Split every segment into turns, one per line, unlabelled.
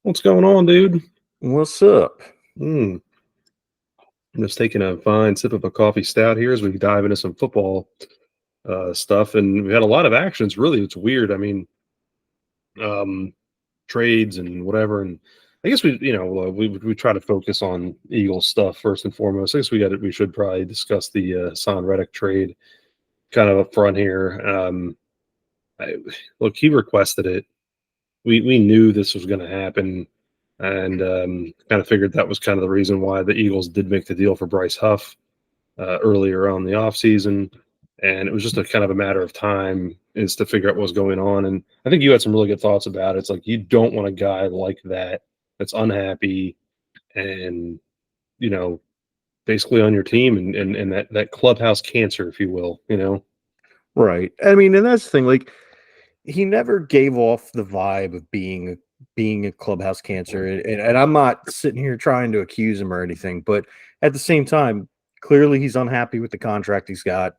What's going on, dude?
What's up?
Mm, I'm just taking a fine sip of a coffee stout here as we dive into some football stuff, and we had a lot of actions. Really, it's weird. I mean, um, trades and whatever, and I guess we try to focus on Eagles stuff first and foremost. I guess we should probably discuss the Hassan Reddick trade kind of up front here. I, Look, he requested it. We knew this was going to happen, and kind of figured that was kind of the reason why the Eagles did make the deal for Bryce Huff earlier on the offseason. And it was just a kind of a matter of time is to figure out what's going on. And I think you had some really good thoughts about it. It's like you don't want a guy like that that's unhappy and, you know, basically on your team and that clubhouse cancer, if you will.
Right. I mean, and that's the thing. Like, he never gave off the vibe of being a clubhouse cancer, and I'm not sitting here trying to accuse him or anything, but at the same time, clearly he's unhappy with the contract he's got.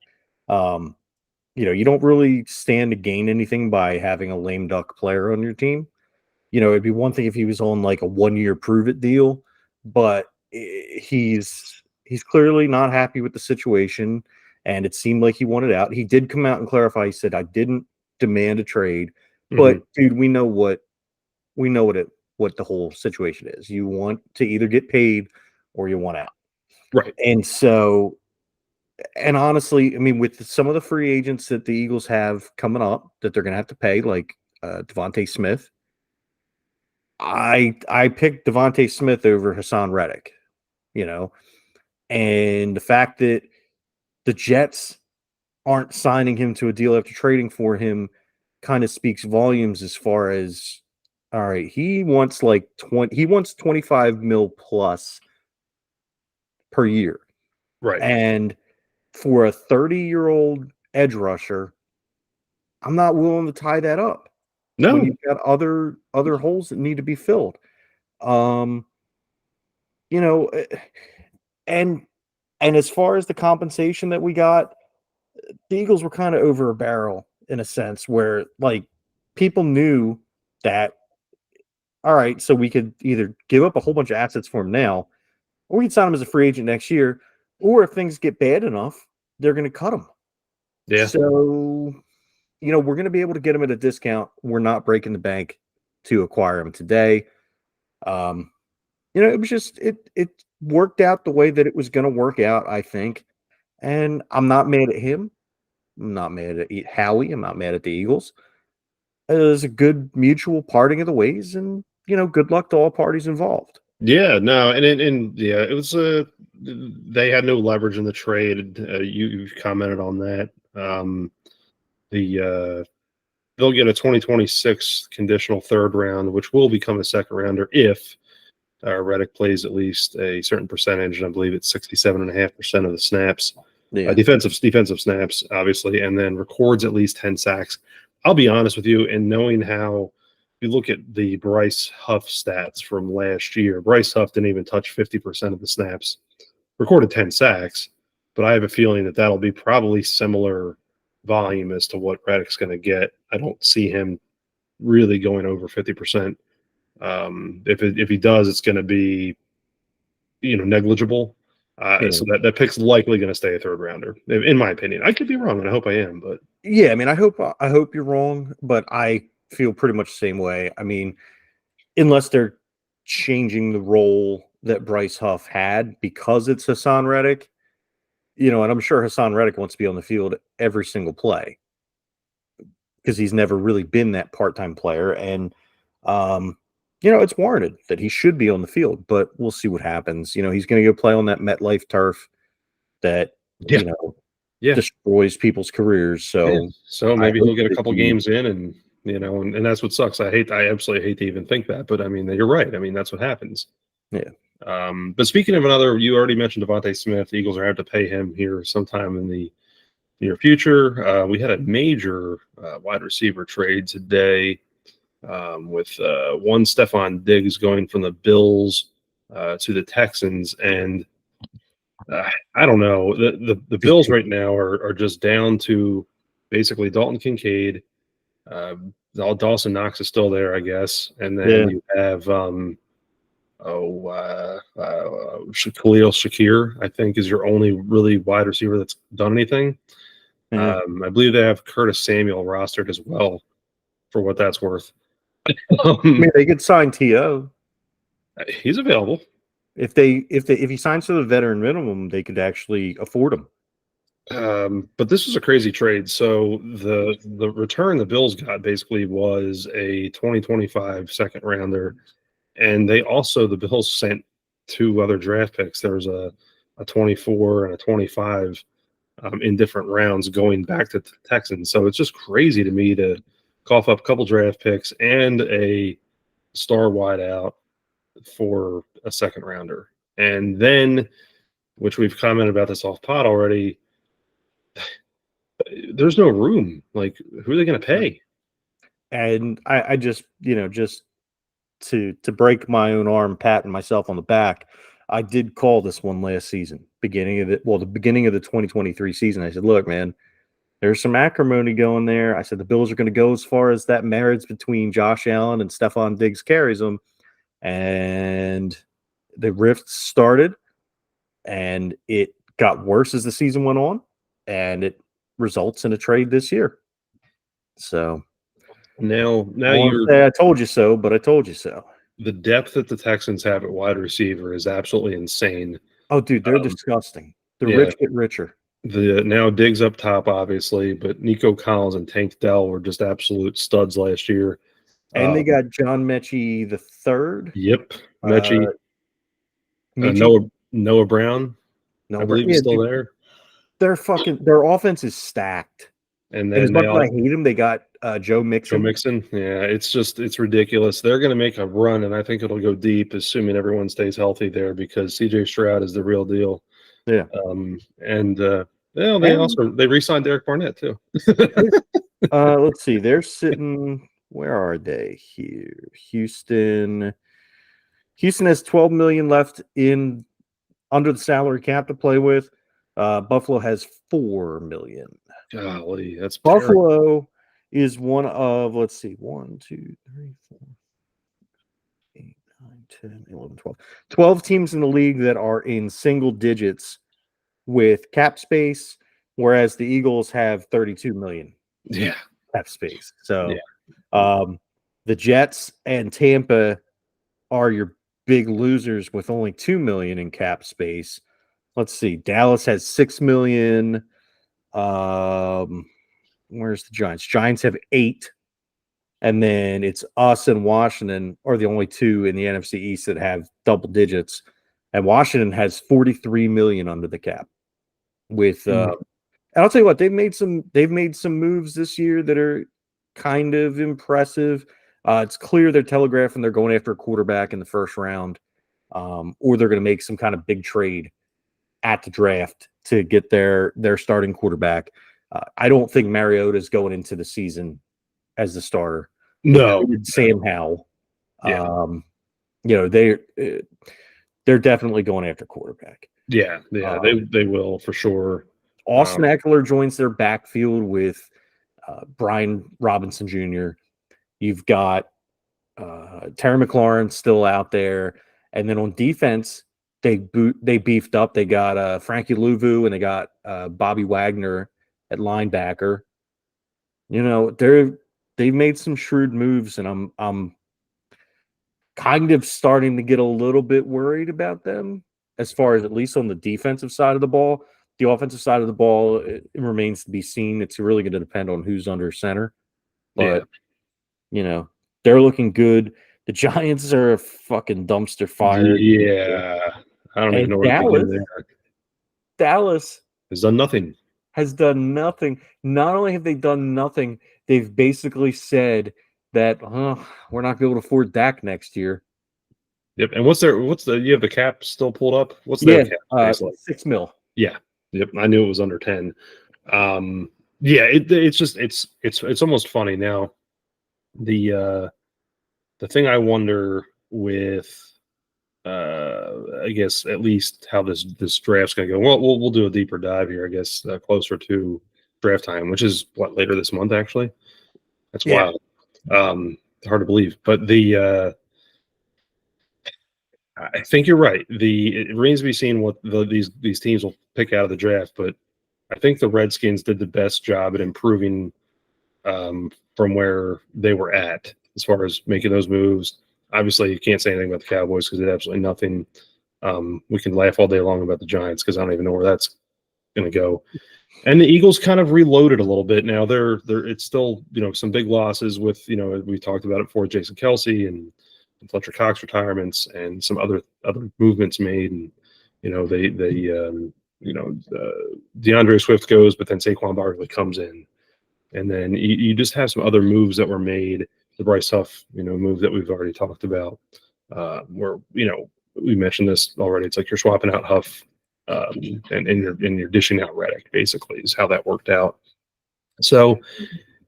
Um, you don't really stand to gain anything by having a lame duck player on your team. It'd be one thing if he was on like a 1 year prove it deal, but he's clearly not happy with the situation, and it seemed like he wanted out. He did come out and clarify. He said, "I didn't demand a trade,"
Hmm.
but dude, we know what the whole situation is. You want to either get paid or you want out,
Right.
and so. And honestly, I mean, with some of the free agents that the Eagles have coming up that they're going to have to pay, like Devontae Smith, I picked Devontae Smith over Hassan Reddick, you know, and the fact that the Jets aren't signing him to a deal after trading for him kind of speaks volumes as far as all right, he wants 25 mil plus per year.
Right.
And for a 30-year-old edge rusher, I'm not willing to tie that up when
No.
you've got other holes that need to be filled. Um, you know, eh, and And as far as the compensation that we got, the Eagles were kind of over a barrel in a sense where like people knew that all right, so we could either give up a whole bunch of assets for him now, or we could sign him as a free agent next year, or if things get bad enough, they're going to cut him.
Yeah.
So, we're going to be able to get him at a discount. We're not breaking the bank to acquire him today. Um, it was just it worked out the way that it was going to work out, I think. And I'm not mad at him. I'm not mad at Howie. I'm not mad at the Eagles. It was a good mutual parting of the ways, and good luck to all parties involved.
Yeah, no, and yeah, it was they had no leverage in the trade. You commented on that. The They'll get a 2026 conditional third round, which will become a second rounder if Reddick plays at least a certain percentage. And I believe it's 67.5% of the snaps,
Yeah,
defensive snaps, obviously, and then records at least 10 sacks. I'll be honest with you, and knowing how you look at the Bryce Huff stats from last year, Bryce Huff didn't even touch 50% of the snaps, recorded 10 sacks, but I have a feeling that that'll be probably similar volume as to what Reddick's going to get. I don't see him really going over 50%. If he does, it's going to be negligible.
yeah,
So that pick's likely going to stay a third rounder, in my opinion. I could be wrong, and I hope I am, but
yeah. I mean, I hope you're wrong, but I feel pretty much the same way. I mean, unless they're changing the role that Bryce Huff had because it's Hassan Reddick, and I'm sure Hassan Reddick wants to be on the field every single play because he's never really been that part-time player, and it's warranted that he should be on the field, but we'll see what happens. He's going to go play on that MetLife turf that
yeah, yeah,
destroys people's careers.
yeah.
So
So
I
maybe
hope
he'll get a
that
couple
he,
games in, and that's what sucks. I absolutely hate to even think that, but I mean, you're right. I mean, that's what happens.
yeah,
But speaking of another, you already mentioned Devontae Smith. The Eagles are going to have to pay him here sometime in the near future. We had a major wide receiver trade today with one Stephon Diggs going from the Bills to the Texans, and I don't know. The Bills right now are just down to basically Dalton Kincaid Dawson Knox is still there, I guess, and then
Yeah.
you have Khalil Shakir, I think, is your only really wide receiver that's done anything.
Yeah.
I believe they have Curtis Samuel rostered as well, for what that's worth.
I mean, they could sign To.
He's available.
If he signs to the veteran minimum, they could actually afford him.
But this was a crazy trade. So the return the Bills got basically was a 2025 second rounder, and the Bills sent two other draft picks. There was a 24 and a 25 in different rounds going back to the Texans. So it's just crazy to me to cough up a couple draft picks and a star wideout for a second rounder. And then, which we've commented about this off pod already, there's no room. Like, who are they going to pay?
And I just, just to break my own arm, patting myself on the back, I did call this one last season, the beginning of the 2023 season. I said, look, man, there's some acrimony going there. I said the Bills are going to go as far as that marriage between Josh Allen and Stephon Diggs carries them. And the rift started, and it got worse as the season went on, and it results in a trade this year. So
now
I told you so, but I told you so.
The depth that the Texans have at wide receiver is absolutely insane.
Oh, dude, they're disgusting. The rich get richer.
Now Diggs up top, obviously, but Nico Collins and Tank Dell were just absolute studs last year.
And they got John Mechie the third.
Yep, Mechie. Noah Brown, I believe he's still there.
Their offense is stacked.
And then
as much as I hate him, they got Joe Mixon.
Yeah, it's ridiculous. They're going to make a run, and I think it'll go deep, assuming everyone stays healthy there, because CJ Stroud is the real deal.
Yeah.
They re-signed Derek Barnett too.
Let's see. They're sitting. Where are they here? Houston has $12 million left in under the salary cap to play with. Buffalo has $4 million.
Golly, that's
Buffalo terrible. Is one of, let's see, 1, 2, 3, 4, 8, 9, 10, 11, 12. 12 teams in the league that are in single digits with cap space, whereas the Eagles have 32 million cap space. So the Jets and Tampa are your big losers with only 2 million in cap space. Let's see. Dallas has 6 million. Where's the Giants? Giants have 8. And then it's us and Washington are the only two in the NFC East that have double digits. And Washington has 43 million under the cap. With and I'll tell you what, they've made some moves this year that are kind of impressive. It's clear they're telegraphing they're going after a quarterback in the first round, or they're going to make some kind of big trade at the draft to get their starting quarterback. I don't think Mariota is going into the season as the starter.
No,
Sam Howell. They're definitely going after quarterback.
Yeah, they will for sure.
Austin Eckler joins their backfield with Brian Robinson Jr. You've got Terry McLaurin still out there, and then on defense, they beefed up. They got Frankie Louvu and they got Bobby Wagner at linebacker. They've made some shrewd moves, and I'm kind of starting to get a little bit worried about them as far as at least on the defensive side of the ball. The offensive side of the ball, it remains to be seen. It's really going to depend on who's under center. But, they're looking good. The Giants are a fucking dumpster fire.
Yeah. I don't even know where to begin there.
Dallas
has done nothing.
Not only have they done nothing, they've basically said that we're not going to be able to afford Dak next year.
Yep. And you have the cap still pulled up? What's their cap?
Like? $6 million.
Yeah. Yep. I knew it was under 10. It's almost funny now. The thing I wonder with I guess at least how this draft's going to go. Well, we'll do a deeper dive here, I guess, closer to draft time, which is later this month, actually. That's
Yeah.
wild. Hard to believe, but I think you're right. It remains to be seen what these teams will pick out of the draft, but I think the Redskins did the best job at improving from where they were at as far as making those moves. Obviously, you can't say anything about the Cowboys because they did absolutely nothing. We can laugh all day long about the Giants because I don't even know where that's going to go. And the Eagles kind of reloaded a little bit. Now it's still some big losses with we talked about it before, Jason Kelsey and Fletcher Cox retirements and some other movements made, and they DeAndre Swift goes, but then Saquon Barkley comes in, and then you just have some other moves that were made. The Bryce Huff move that we've already talked about, where we mentioned this already. It's like you're swapping out Huff, and you're dishing out Reddick. Basically, is how that worked out. So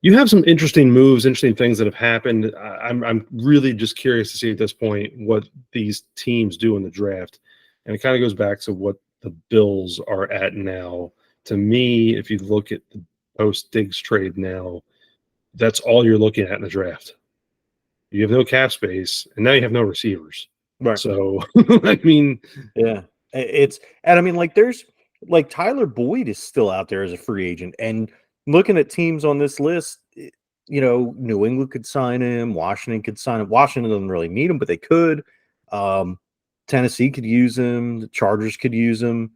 you have some interesting moves, interesting things that have happened. I'm really just curious to see at this point what these teams do in the draft, and it kind of goes back to what the Bills are at now. To me, if you look at the post Diggs trade now, that's all you're looking at in the draft. You have no cap space, and now you have no receivers.
Right.
So, I mean,
yeah, and I mean, like, there's like Tyler Boyd is still out there as a free agent, and looking at teams on this list, New England could sign him, Washington could sign him. Washington doesn't really need him, but they could. Tennessee could use him. The Chargers could use him.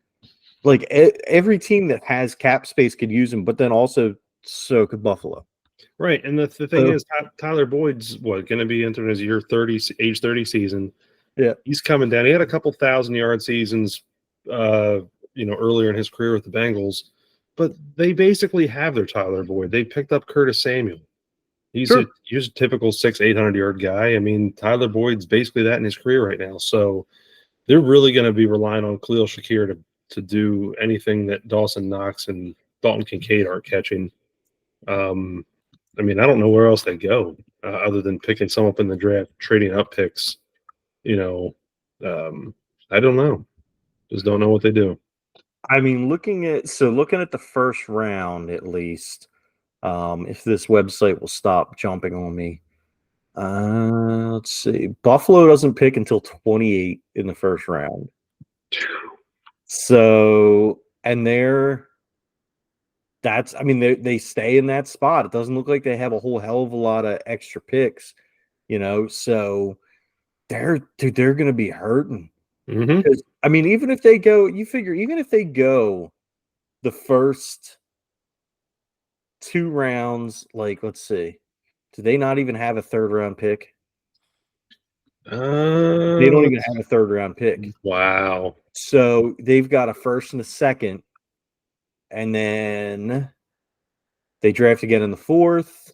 Like every team that has cap space could use him, but then also so could Buffalo.
right. And the thing is, Tyler Boyd's going to be entering his age 30 season.
Yeah,
he's coming down. He had a couple 1,000-yard seasons, earlier in his career with the Bengals, but they basically have their Tyler Boyd. They picked up Curtis Samuel. He's a typical 600-800-yard guy. I mean, Tyler Boyd's basically that in his career right now. So they're really going to be relying on Khalil Shakir to do anything that Dawson Knox and Dalton Kincaid aren't catching. I mean, I don't know where else they go other than picking some up in the draft, trading up picks. I don't know. Just don't know what they do.
I mean, looking at the first round at least, if this website will stop jumping on me. Let's see. Buffalo doesn't pick until 28 in the first round. So, and they stay in that spot. It doesn't look like they have a whole hell of a lot of extra picks, so they're going to be hurting.
Mm-hmm.
I mean, even if they go the first 2 rounds, like, let's see, do they not even have a 3rd round pick? They don't even have a 3rd round pick.
Wow.
So they've got a 1st and a 2nd, and then they draft again in the 4th.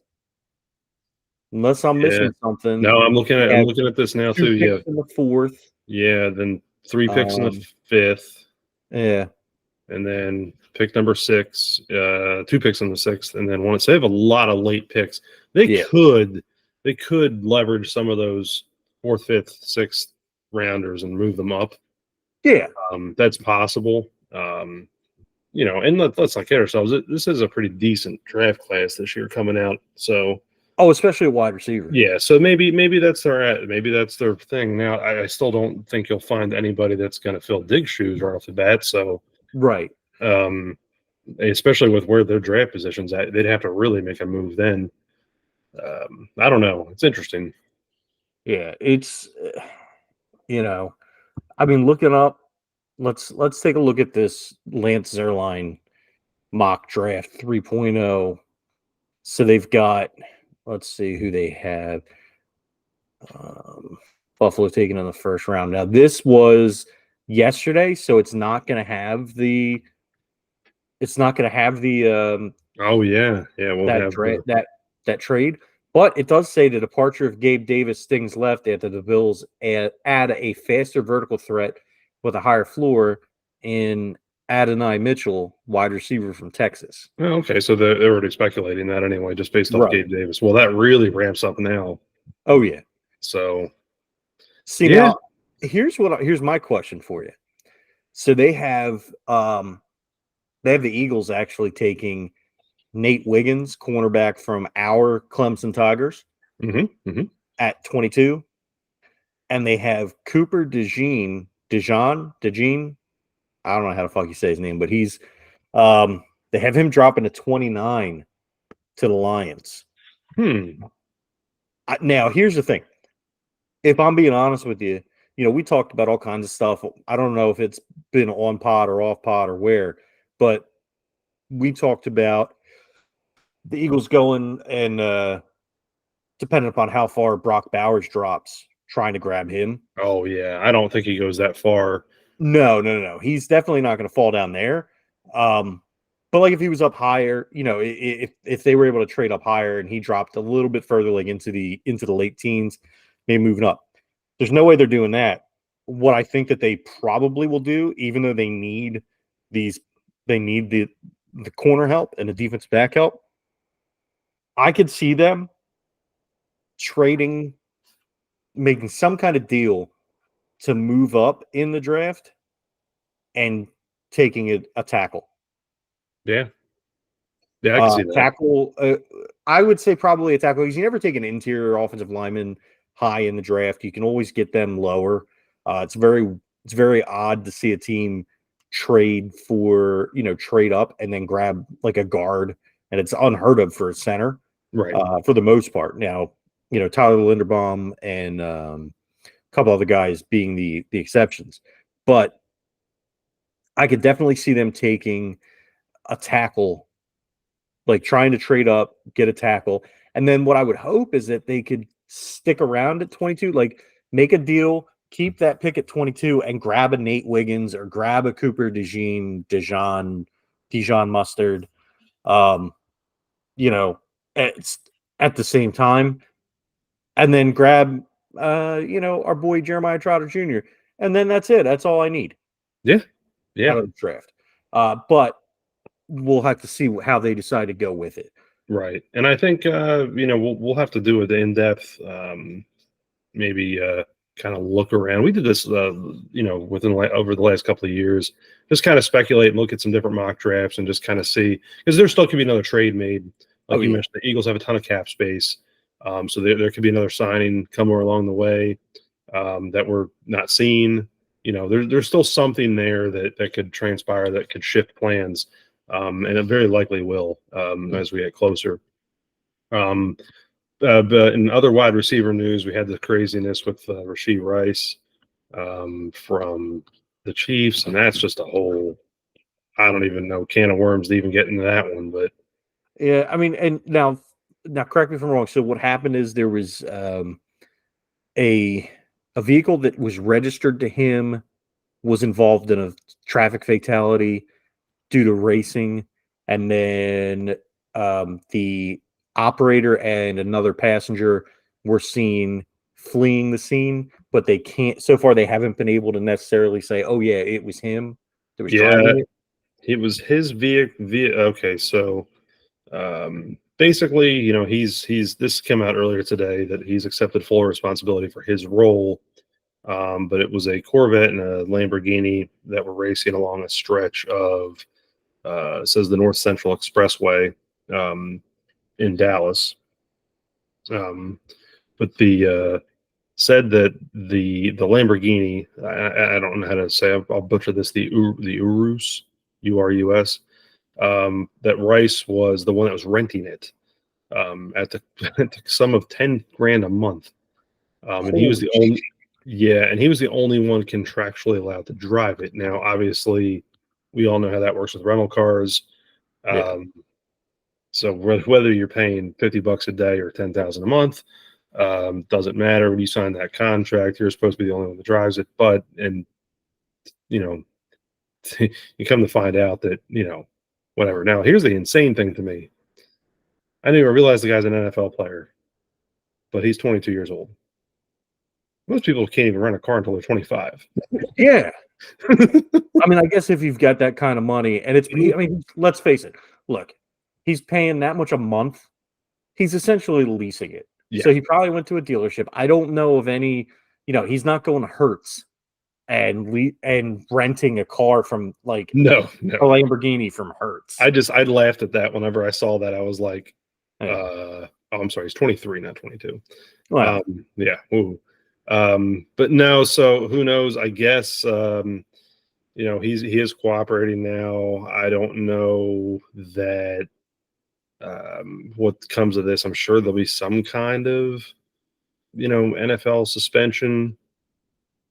Unless I'm missing something.
No, I'm looking at this now too. Yeah,
in the 4th.
Yeah, then 3 picks in the 5th.
Yeah,
and then pick number 6, 2 picks in the 6th, and then 1. So they have a lot of late picks. They could leverage some of those 4th, 5th, 6th rounders and move them up.
Yeah,
that's possible. And let's not kid ourselves. This is a pretty decent draft class this year coming out. So,
especially a wide receiver.
Yeah, so maybe that's their thing. Now, I still don't think you'll find anybody that's going to fill Diggs' shoes right off the bat. So,
right.
Especially with where their draft positions at, they'd have to really make a move then. I don't know. It's interesting.
Yeah, it's I mean, looking up. Let's take a look at this Lance Zierlein mock draft 3.0. So they've got, let's see who they have. Buffalo taken in the 1st round. Now this was yesterday, so it's not going to have the.
Oh yeah, we'll have
that trade. But it does say the departure of Gabe Davis stings left after the Bills add a faster vertical threat with a higher floor in Adonai Mitchell, wide receiver from Texas.
Oh, okay, so they're already speculating that anyway, just based off Gabe Davis. Well, that really ramps up now.
Oh yeah.
So,
now here's my question for you. So they have the Eagles actually taking Nate Wiggins, cornerback from our Clemson Tigers, at 22. And they have Cooper DeJean. I don't know how the fuck you say his name, but he's they have him dropping to 29 to the Lions. Now, here's the thing. If I'm being honest with you, we talked about all kinds of stuff. I don't know if it's been on pod or off pod or where, but we talked about the Eagles going and depending upon how far Brock Bowers drops, trying to grab him.
Oh, yeah. I don't think he goes that far.
No. He's definitely not going to fall down there. But like if he was up higher, if they were able to trade up higher and he dropped a little bit further, like into the late teens, maybe moving up. There's no way they're doing that. What I think that they probably will do, even though they need the corner help and the defense back help, I could see them making some kind of deal to move up in the draft and taking a tackle.
Yeah, I can see that.
Tackle, I would say probably a tackle, because you never take an interior offensive lineman high in the draft. You can always get them lower. It's very odd to see a team trade up and then grab like a guard, and it's unheard of for a center,
right?
For the most part. Now, Tyler Linderbaum and a couple other guys being the exceptions, but I could definitely see them taking a tackle, like trying to trade up, get a tackle. And then what I would hope is that they could stick around at 22, like make a deal, keep that pick at 22 and grab a Nate Wiggins or grab a Cooper Dijon Mustard, at the same time, and then grab, our boy Jeremiah Trotter Jr. And then that's it. That's all I need.
Yeah.
Out of the draft. But we'll have to see how they decide to go with it.
Right. And I think, we'll have to do it in-depth, maybe kind of look around. We did this, over the last couple of years, just kind of speculate and look at some different mock drafts and just kind of see, because there still could be another trade made. Like you mentioned, the Eagles have a ton of cap space. So there could be another signing somewhere along the way that we're not seeing. There's still something there that could transpire, that could shift plans. And it very likely will as we get closer. But in other wide receiver news, we had the craziness with Rashee Rice from the Chiefs, and that's just a whole, I don't even know, can of worms to even get into that one. But
yeah, I mean, and now correct me if I'm wrong. So what happened is there was a vehicle that was registered to him was involved in a traffic fatality due to racing, and then the operator and another passenger were seen fleeing the scene, but they haven't been able to necessarily say, oh yeah, it was him that was driving it.
It was his vehicle. Okay, so basically, this came out earlier today that he's accepted full responsibility for his role. But it was a Corvette and a Lamborghini that were racing along a stretch of, it says the North Central Expressway in Dallas. But the said that the Lamborghini, I don't know how to say, I'll butcher this, the Urus, URUS, that Rice was the one that was renting it at the sum of $10,000 a month. And he was the only. Yeah, and he was the only one contractually allowed to drive it. Now, obviously, we all know how that works with rental cars. So whether you're paying $50 a day or $10,000 a month, doesn't matter. When you sign that contract, you're supposed to be the only one that drives it. But you come to find out that whatever. Now, here's the insane thing to me. I didn't even realize the guy's an NFL player, but he's 22 years old. Most people can't even rent a car until they're 25.
Yeah. I mean, I guess if you've got that kind of money, and let's face it. Look, he's paying that much a month. He's essentially leasing it. Yeah. So he probably went to a dealership. I don't know of any, he's not going to Hertz and renting a car from like
No,
a
no.
Lamborghini from Hertz.
I laughed at that whenever I saw that. I was like,
Yeah.
oh, I'm sorry, he's 23, not 22.
Well,
Yeah. Ooh. But no, so who knows? I guess he is cooperating now. I don't know that what comes of this. I'm sure there'll be some kind of NFL suspension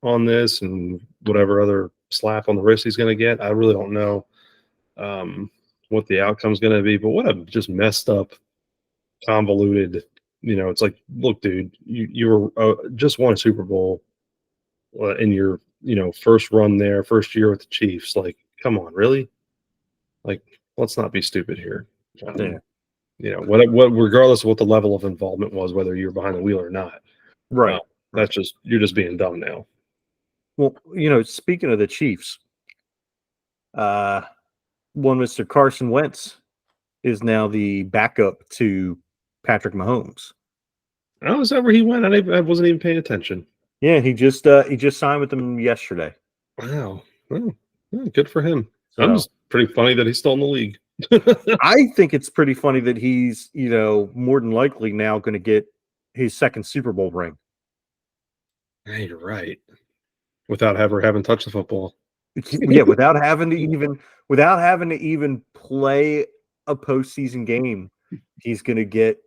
on this and whatever other slap on the wrist he's going to get. I really don't know what the outcome's going to be, but what a just messed up, convoluted. It's like, look, dude, you were just won a Super Bowl in your first run there, first year with the Chiefs. Like, come on, really? Like, let's not be stupid here.
yeah,
What regardless of what the level of involvement was, whether you're behind the wheel or not,
right.
that's just you're just being dumb now.
Well, speaking of the Chiefs, one Mr. Carson Wentz is now the backup to Patrick Mahomes.
Oh, is that where he went? I wasn't even paying attention.
Yeah, he just signed with them yesterday.
Wow. Well, good for him.
So
I'm just pretty funny that he's still in the league.
I think it's pretty funny that he's, more than likely now going to get his second Super Bowl ring.
Hey, you're right. Without ever having touched the football.
Yeah, without having to even play a postseason game, he's going to get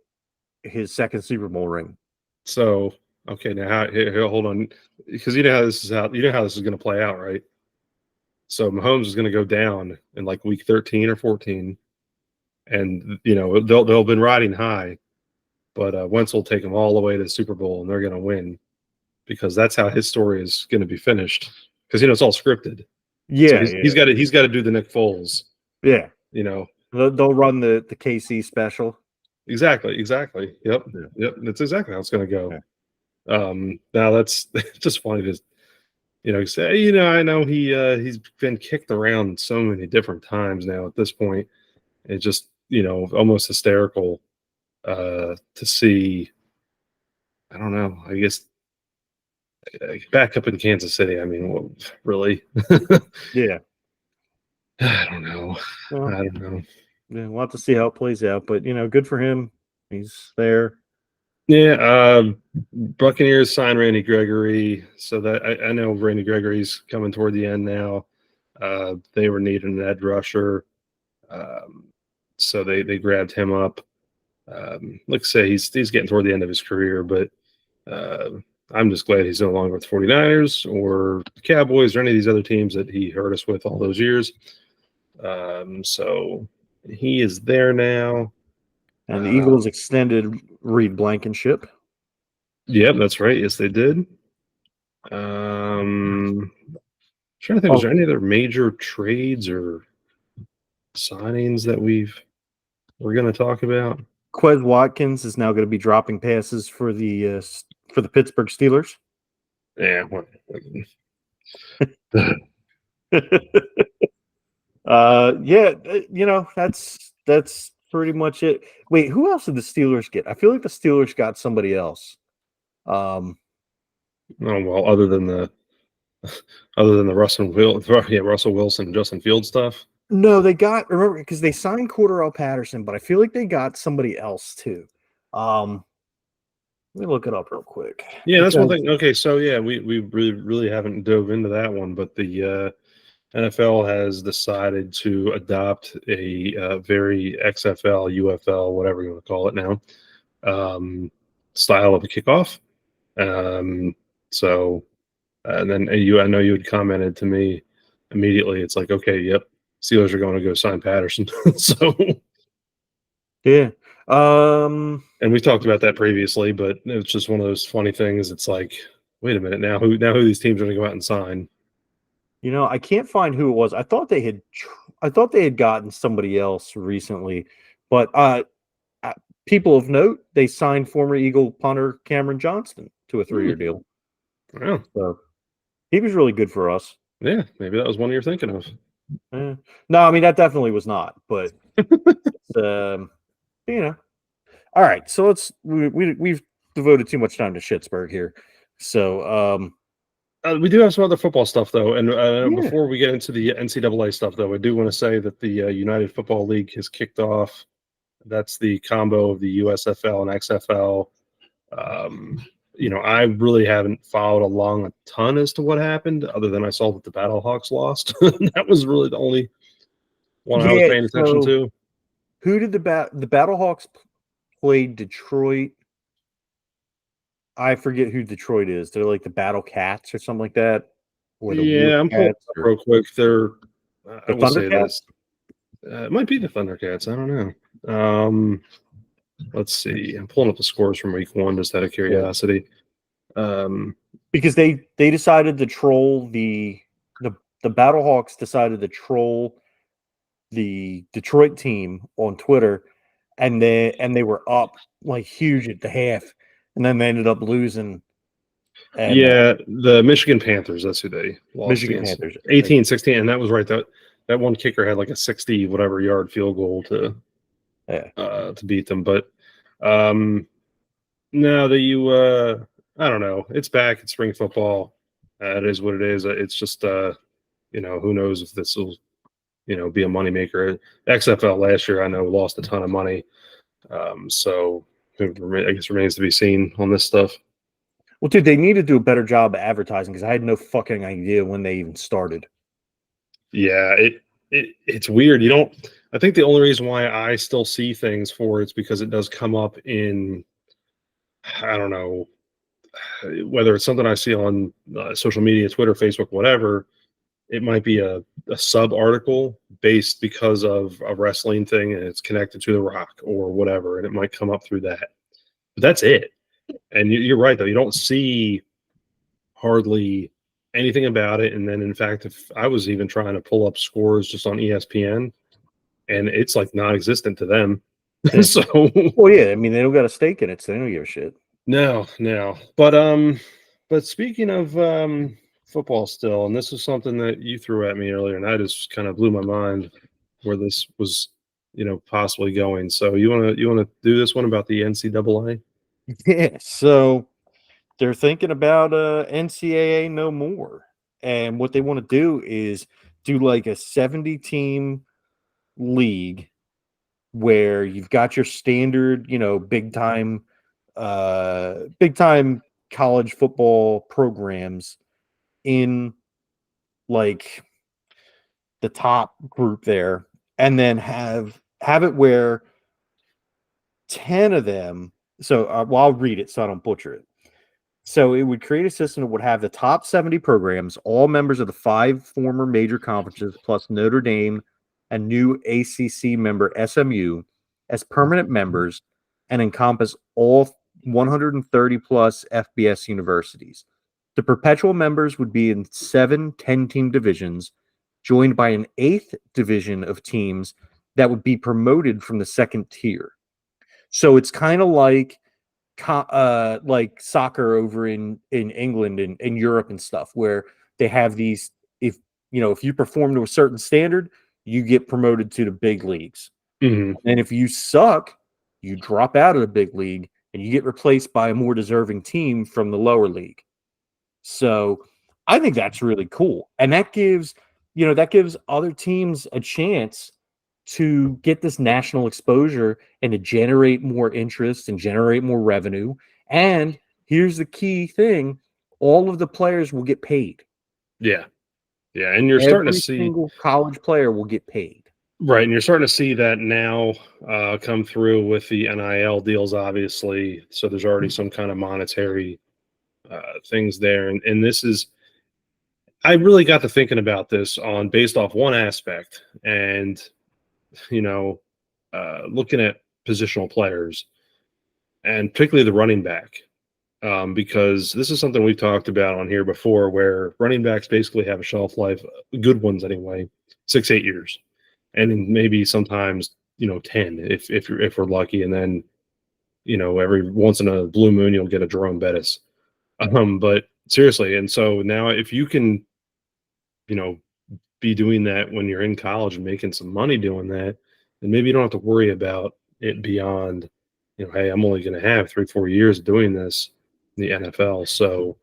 his second Super Bowl ring.
So, okay, now here, hold on, because you know how this is going to play out, right? So Mahomes is going to go down in like week 13 or 14, and they'll have been riding high, but Wentz will take them all the way to the Super Bowl, and they're going to win because that's how his story is going to be finished. Because it's all scripted.
Yeah,
so he's got to do the Nick Foles.
Yeah,
they'll
run the KC special.
Exactly. Yep.
Yeah.
Yep. That's exactly how it's going to go.
Yeah.
Now that's just funny to say. I know he's been kicked around so many different times now. At this point, it's just almost hysterical to see. I don't know. I guess back up in Kansas City. I mean, really?
Yeah.
I don't know.
Well,
I don't know.
Yeah, we'll have to see how it plays out. But good for him. He's there.
Yeah, Buccaneers signed Randy Gregory, so that I know Randy Gregory's coming toward the end now. They were needing an edge rusher, so they grabbed him up. Like I say, he's getting toward the end of his career, but I'm just glad he's no longer with the 49ers or the Cowboys or any of these other teams that he hurt us with all those years. So he is there now.
And the Eagles extended Reed Blankenship.
Yep, that's right. Yes, they did. Trying to think, was there any other major trades or signings that we're going to talk about?
Quez Watkins is now going to be dropping passes for the Pittsburgh Steelers.
Yeah.
That's pretty much it. Wait, who else did the Steelers get? I feel like the Steelers got somebody else.
Oh well, other than the Russell Wilson, Justin Fields stuff.
No, they remember because they signed Cordarrelle Patterson, but I feel like they got somebody else too. Let me look it up real quick.
Yeah, that's one thing. Okay, so yeah, we really haven't dove into that one, but the NFL has decided to adopt a very XFL, UFL, whatever you want to call it now, style of a kickoff. So, and then I know you had commented to me immediately. It's like, okay, yep, Steelers are going to go sign Patterson. So,
yeah.
And we talked about that previously, but it's just one of those funny things. It's like, wait a minute, now who these teams are going to go out and sign?
I can't find who it was. I thought they had gotten somebody else recently, but people of note, they signed former Eagle punter Cameron Johnston to a 3-year deal.
Wow.
So he was really good for us.
Yeah, maybe that was one you're thinking of.
No, I mean that definitely was not, but All right, so we've devoted too much time to Schittsburg here. So
We do have some other football stuff, though. And
Yeah.
before we get into the NCAA stuff, though, I do want to say that the United Football League has kicked off. That's the combo of the USFL and XFL. Um, I really haven't followed along a ton as to what happened, other than I saw that the Battlehawks lost. That was really the only one I was
Yeah.
paying attention
So
to.
who did the Battlehawks played Detroit? I forget who Detroit is. They're like the Battle Cats or something like that, or the War
Yeah, I'm pulling it
Cats
up
or
real quick. I
the
will say
Thundercats.
this. It might be the Thundercats. I don't know. Let's see. I'm pulling up the scores from week 1 just out of
Yeah.
curiosity. Um,
Because they decided to troll the Battlehawks decided to troll the Detroit team on Twitter, and they were up like huge at the half, and then they ended up losing. And
yeah, the Michigan Panthers, that's who they lost
Michigan
against.
Panthers
18-16, and that was right. That one kicker had like a 60 whatever yard field goal
yeah.
to beat them. But no, I don't know. It's back. It's spring football. It is what it is. It's just who knows if this will be a moneymaker. XFL last year, I know, lost a ton of money. So I guess remains to be seen on this stuff.
Well, dude, they need to do a better job of advertising because I had no fucking idea when they even started.
Yeah, it's weird. You don't. I think the only reason why I still see things for it's because it does come up in. I don't know whether it's something I see on social media, Twitter, Facebook, whatever. It might be a sub article based because of a wrestling thing and it's connected to The Rock or whatever, and it might come up through that. But that's it. And you're right, though. You don't see hardly anything about it. And then, in fact, if I was even trying to pull up scores just on ESPN, and it's like non-existent to them.
Yeah.
So,
Well, yeah, I mean they don't got a stake in it, so they don't give a shit.
no. But speaking of football, still, and this is something that you threw at me earlier, and I just kind of blew my mind where this was, possibly going. So you wanna do this one about the NCAA?
Yeah, so they're thinking about NCAA no more, and what they want to do is do like a 70-team league where you've got your standard, big time college football programs in like the top group there, and then have it where 10 of them. So well, I'll read it so I don't butcher it. So it would create a system that would have the top 70 programs, all members of the 5 former major conferences, plus Notre Dame and new ACC member SMU as permanent members, and encompass all 130 plus FBS universities. The perpetual members would be in 7 10-team divisions, joined by an 8th division of teams that would be promoted from the second tier. So it's kind of like soccer over in England and in Europe and stuff, where they have these. If you perform to a certain standard, you get promoted to the big leagues.
Mm-hmm.
And if you suck, you drop out of the big league and you get replaced by a more deserving team from the lower league. So I think that's really cool. And that gives other teams a chance to get this national exposure and to generate more interest and generate more revenue. And here's the key thing: all of the players will get paid.
Yeah, yeah, and you're starting to
Every
see.
single college player will get paid.
Right, and you're starting to see that now come through with the NIL deals, obviously. So there's already some kind of monetary things there, and this is. I really got to thinking about this based off one aspect, and looking at positional players, and particularly the running back, because this is something we've talked about on here before, where running backs basically have a shelf life, good ones anyway, 6-8 years. And then maybe sometimes 10 if we're lucky, and then every once in a blue moon you'll get a Jerome Bettis. But seriously, and so now if you can be doing that when you're in college and making some money doing that, then maybe you don't have to worry about it beyond hey, I'm only going to have 3-4 years doing this in the NFL. So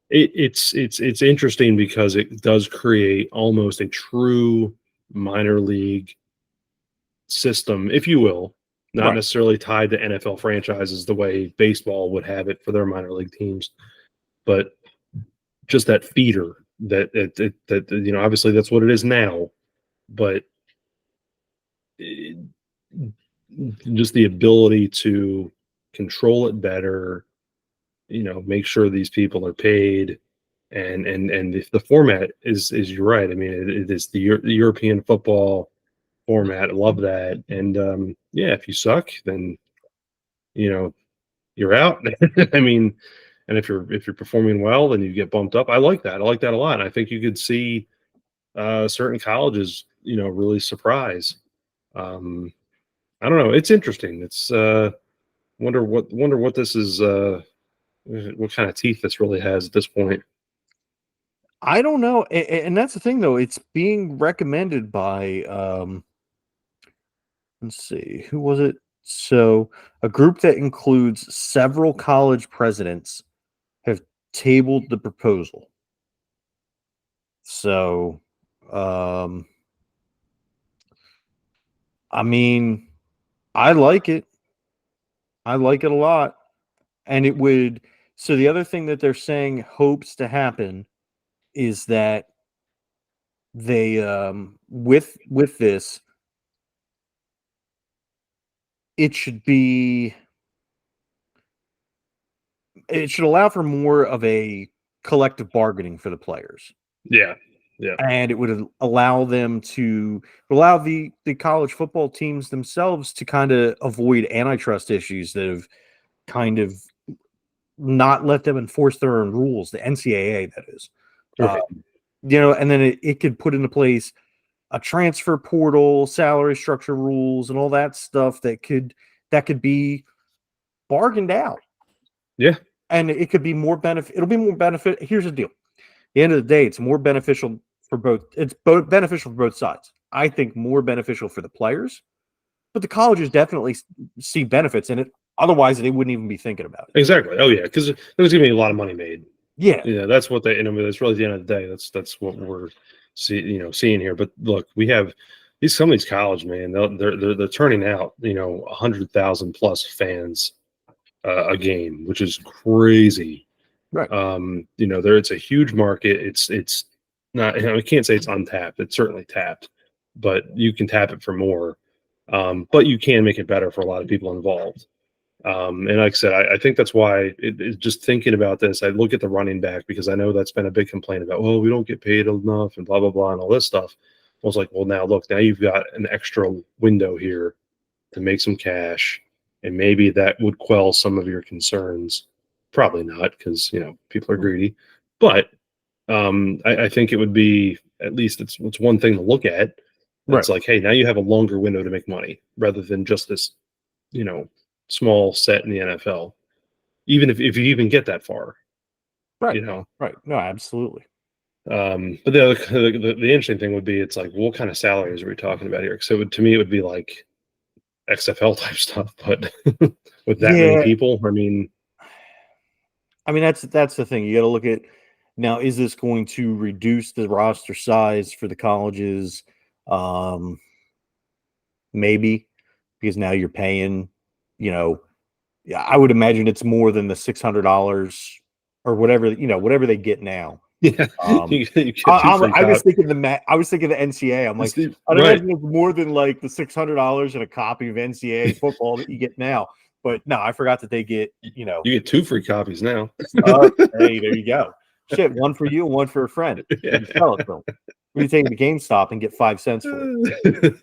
it's interesting because it does create almost a true minor league system, if you will, not
Right.
necessarily tied to NFL franchises the way baseball would have it for their minor league teams, but just that feeder that obviously that's what it is now, but it, just the ability to control it better, make sure these people are paid, and if the format is you're right. I mean, it is the European football format. I love that, and yeah, if you suck, then you know you're out. I mean, and if you're performing well, then you get bumped up. I like that. I like that a lot. I think you could see certain colleges, really surprise. Um, I don't know. It's interesting. It's wonder what this is. What kind of teeth this really has at this point.
I don't know, and that's the thing though. It's being recommended by let's see, who was it? So a group that includes several college presidents have tabled the proposal. So, um, I mean, I like it. I like it a lot. And it would, so the other thing that they're saying hopes to happen is that they, with this, it should be, it should allow for more of a collective bargaining for the players.
Yeah, yeah,
And it would allow them to allow the college football teams themselves to kind of avoid antitrust issues that have kind of not let them enforce their own rules, the NCAA, that is.
right.
And then it could put into place a transfer portal, salary structure rules, and all that stuff that could be bargained out.
Yeah,
And it could be more benefit. It'll be more benefit. Here's the deal. At the end of the day, it's more beneficial for both. It's both beneficial for both sides. I think more beneficial for the players, but the colleges definitely see benefits in it. Otherwise, they wouldn't even be thinking about it.
exactly. Oh yeah, because there's gonna be a lot of money made.
Yeah,
Yeah, that's what they. That's really at the end of the day. That's what we're seeing here. But look, we have some of these college man. They're turning out 100,000 plus fans a game, which is crazy.
right.
There it's a huge market. It's not. I can't say it's untapped. It's certainly tapped, but you can tap it for more. But you can make it better for a lot of people involved. And like I said, I think that's why just thinking about this, I look at the running back because I know that's been a big complaint about, well, we don't get paid enough and blah, blah, blah, and all this stuff. I was like, well, now look, now you've got an extra window here to make some cash, and maybe that would quell some of your concerns. Probably not, because people are greedy, but I think it would be at least it's one thing to look at.
Right.
It's like, hey, now you have a longer window to make money rather than just this, you know, small set in the NFL. Even if you even get that far,
Right.
you know.
Right. No, absolutely.
But the interesting thing would be, it's like, what kind of salaries are we talking about here? So to me, it would be like XFL type stuff, but with that many
Yeah.
people, I mean,
I mean, that's the thing. You got to look at now. Is this going to reduce the roster size for the colleges? Um, Maybe, because now you're paying. Yeah, I would imagine it's more than the $600 or whatever they get now.
yeah,
Um,
you get two free
I was
copies.
thinking I was thinking the NCAA. I'm like, I'd
Right.
imagine it's more than like the $600 and a copy of NCAA football that you get now. But no, I forgot that they get.
You get two free copies now.
Hey, there you go. Shit, one for you, one for a friend. You can sell it to them. You take it to GameStop and get 5 cents for it.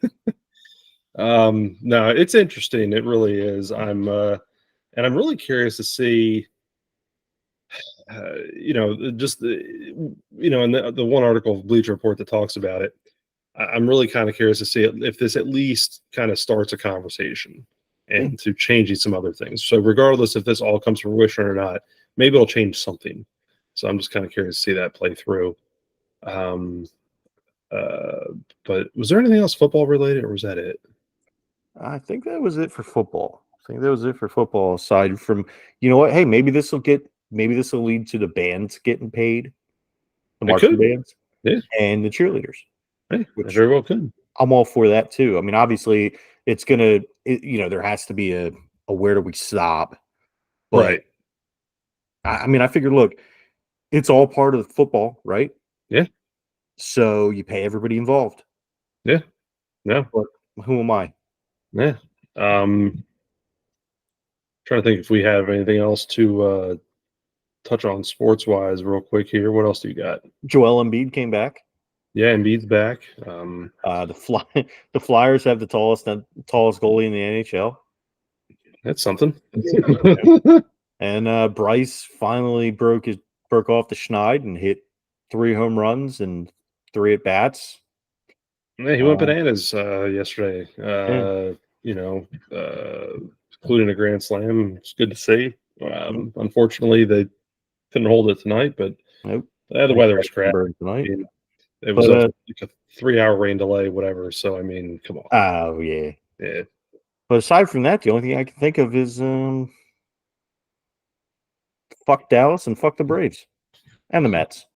No, it's interesting. It really is. And I'm really curious to see, just in the one article of Bleacher Report that talks about it. I'm really kind of curious to see if this at least kind of starts a conversation and to changing some other things. So regardless if this all comes to fruition or not, maybe it'll change something. So I'm just kind of curious to see that play through. Um, but was there anything else football related, or was that it?
I think that was it for football. I think that was it for football. Aside from, you know what? Hey, maybe this will get maybe this will lead to the bands getting paid, the
It
marching
could.
bands,
Yeah.
and the cheerleaders.
Hey, it
Which
very well could.
I'm all for that too. I mean, obviously, it's gonna, there has to be a where do we stop? But
Right.
I mean, I figured, look, it's all part of football, right?
Yeah.
So you pay everybody involved.
Yeah. No.
But who am I?
Yeah. Trying to think if we have anything else to touch on sports wise real quick here. What else do you got?
Joel Embiid came back.
Yeah, Embiid's back.
The Flyers have the tallest goalie in the NHL,
That's something.
and Bryce finally broke off the schneid and hit 3 home runs and 3 at bats.
Yeah, he went bananas yesterday.
Yeah.
Including a grand slam. It's good to see. Unfortunately, they couldn't hold it tonight, but
Nope.
the weather was crap.
Tonight.
I mean, it was
But,
like a 3-hour rain delay, whatever. So I mean, come on.
oh yeah.
Yeah.
But aside from that, the only thing I can think of is fuck Dallas and fuck the Braves and the Mets.